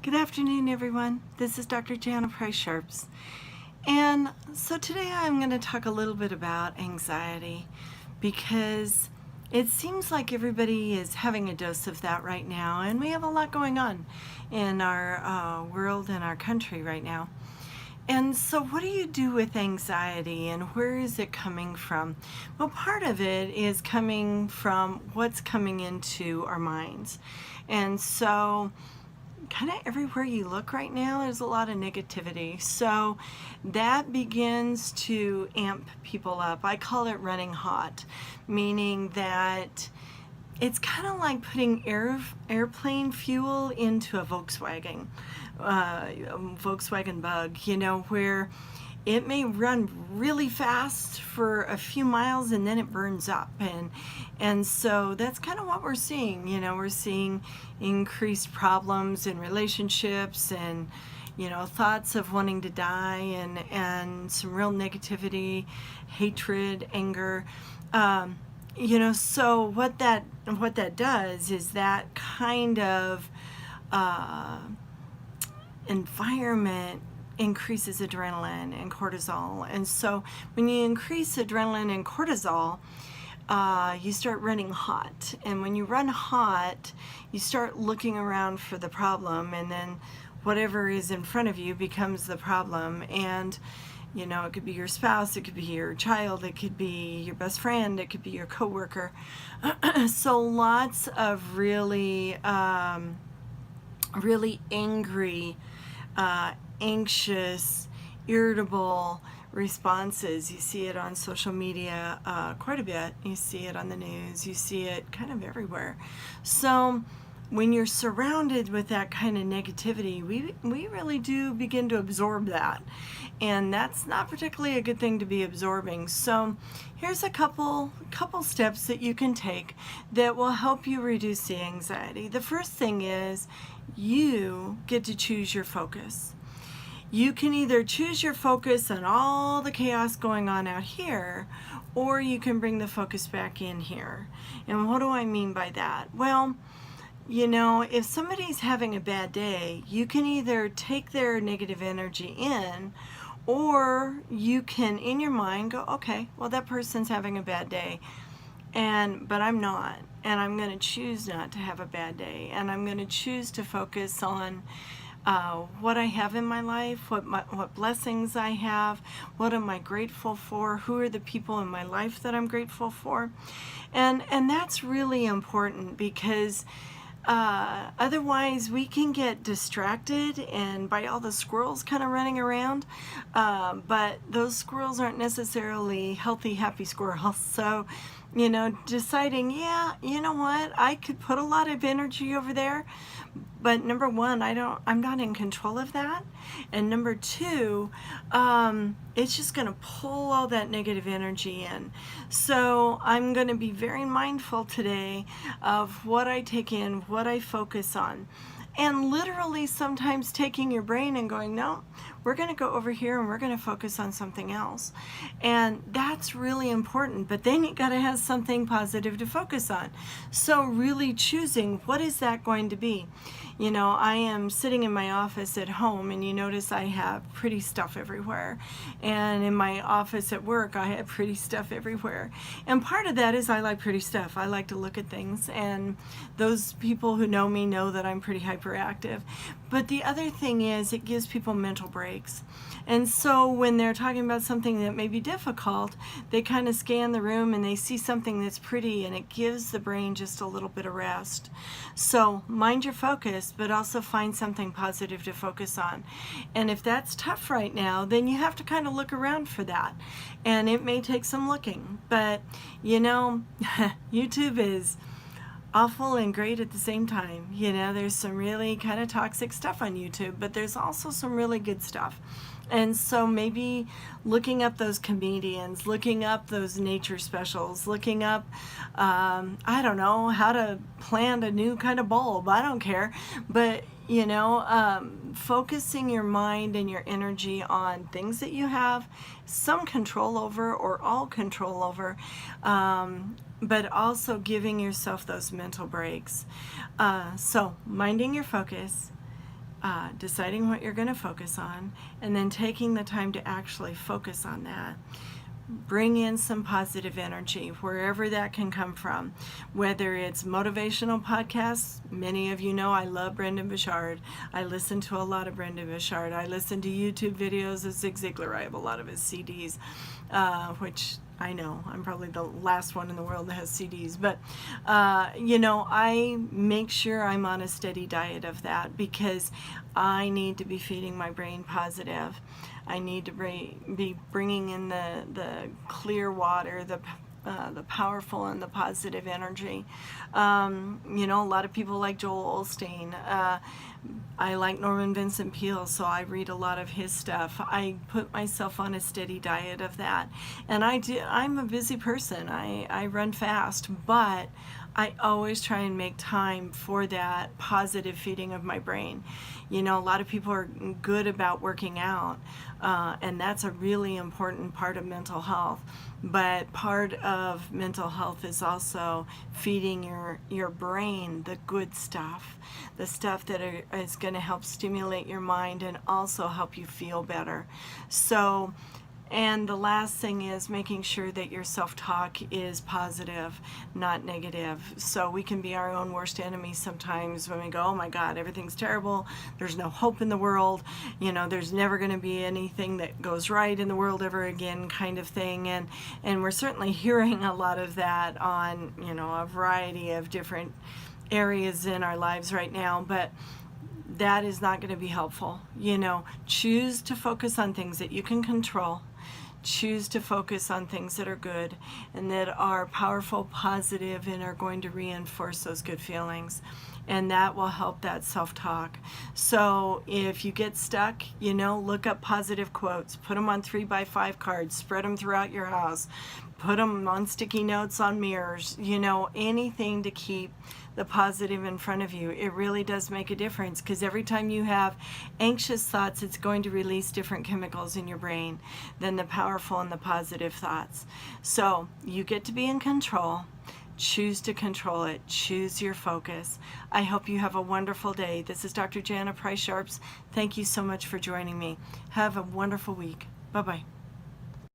Good afternoon, everyone. This is Dr. Jana Price Sharps. And so today I'm going to talk a little bit about anxiety because it seems like everybody is having a dose of that right now, and we have a lot going on in our world and our country right now. And so what do you do with anxiety, and where is it coming from? Well, part of it is coming from what's coming into our minds. And so kind of everywhere you look right now, there's a lot of negativity. So that begins to amp people up. I call it running hot, meaning that it's kind of like putting airplane fuel into a Volkswagen Bug, where it may run really fast for a few miles and then it burns up, and so that's kind of what we're seeing. We're seeing increased problems in relationships, and thoughts of wanting to die, and some real negativity, hatred, anger. So what that does is that kind of environment increases adrenaline and cortisol. And so when you increase adrenaline and cortisol, you start running hot. And when you run hot, you start looking around for the problem, and then whatever is in front of you becomes the problem. And it could be your spouse, it could be your child, it could be your best friend, it could be your coworker. So lots of really angry, anxious, irritable responses. You see it on social media quite a bit. You see it on the news. You see it kind of everywhere. So when you're surrounded with that kind of negativity, we really do begin to absorb that. And that's not particularly a good thing to be absorbing. So here's a couple steps that you can take that will help you reduce the anxiety. The first thing is you get to choose your focus. You can either choose your focus on all the chaos going on out here, or you can bring the focus back in here. And what do I mean by that? Well, if somebody's having a bad day, you can either take their negative energy in, or you can, in your mind, go, okay, well, that person's having a bad day, but I'm not, and I'm going to choose not to have a bad day, and I'm going to choose to focus on what I have in my life, what blessings I have, what am I grateful for, who are the people in my life that I'm grateful for, and that's really important, because otherwise we can get distracted and by all the squirrels kind of running around, but those squirrels aren't necessarily healthy, happy squirrels. So deciding, yeah, you know what, I could put a lot of energy over there, but number one, I'm not in control of that, and number two, it's just going to pull all that negative energy in. So I'm going to be very mindful today of what I take in, what I focus on. And literally sometimes taking your brain and going, no, we're going to go over here and we're going to focus on something else. And that's really important. But then you got to have something positive to focus on. So really choosing, what is that going to be? I am sitting in my office at home, and you notice I have pretty stuff everywhere. And in my office at work, I have pretty stuff everywhere. And part of that is I like pretty stuff. I like to look at things. And those people who know me know that I'm pretty hyperactive. But the other thing is, it gives people mental breaks. And so when they're talking about something that may be difficult, they kind of scan the room and they see something that's pretty, and it gives the brain just a little bit of rest. So mind your focus, but also find something positive to focus on. And if that's tough right now, then you have to kind of look around for that. And it may take some looking, but YouTube is awful and great at the same time. There's some really kind of toxic stuff on YouTube, but there's also some really good stuff. And so maybe looking up those comedians, looking up those nature specials, looking up, I don't know, how to plant a new kind of bulb, I don't care. But, focusing your mind and your energy on things that you have some control over or all control over, but also giving yourself those mental breaks. So minding your focus, deciding what you're going to focus on, and then taking the time to actually focus on that. Bring in some positive energy wherever that can come from, whether it's motivational podcasts. Many of you know I love Brendan Burchard. I listen to a lot of Brendan Burchard. I listen to YouTube videos of Zig Ziglar. I have a lot of his CDs, which I know I'm probably the last one in the world that has CDs, but I make sure I'm on a steady diet of that, because I need to be feeding my brain positive. I need to be bringing in the clear water, the powerful and the positive energy. A lot of people like Joel Osteen. I like Norman Vincent Peale, so I read a lot of his stuff. I put myself on a steady diet of that. And I'm a busy person. I run fast, but I always try and make time for that positive feeding of my brain. A lot of people are good about working out, and that's a really important part of mental health. But part of mental health is also feeding your brain the good stuff, the stuff that is going to help stimulate your mind and also help you feel better. So, and the last thing is making sure that your self-talk is positive, not negative. So we can be our own worst enemy sometimes when we go, oh my God, everything's terrible. There's no hope in the world. There's never going to be anything that goes right in the world ever again, kind of thing. And we're certainly hearing a lot of that on, a variety of different areas in our lives right now. But that is not going to be helpful. Choose to focus on things that you can control. Choose to focus on things that are good and that are powerful, positive, and are going to reinforce those good feelings. And that will help that self-talk. So if you get stuck, look up positive quotes, put them on 3x5 cards, spread them throughout your house, put them on sticky notes on mirrors, anything to keep the positive in front of you. It really does make a difference, because every time you have anxious thoughts, it's going to release different chemicals in your brain than the powerful and the positive thoughts. So you get to be in control. Choose to control it. Choose your focus. I hope you have a wonderful day. This is Dr. Jana Price Sharps. Thank you so much for joining me. Have a wonderful week. Bye-bye.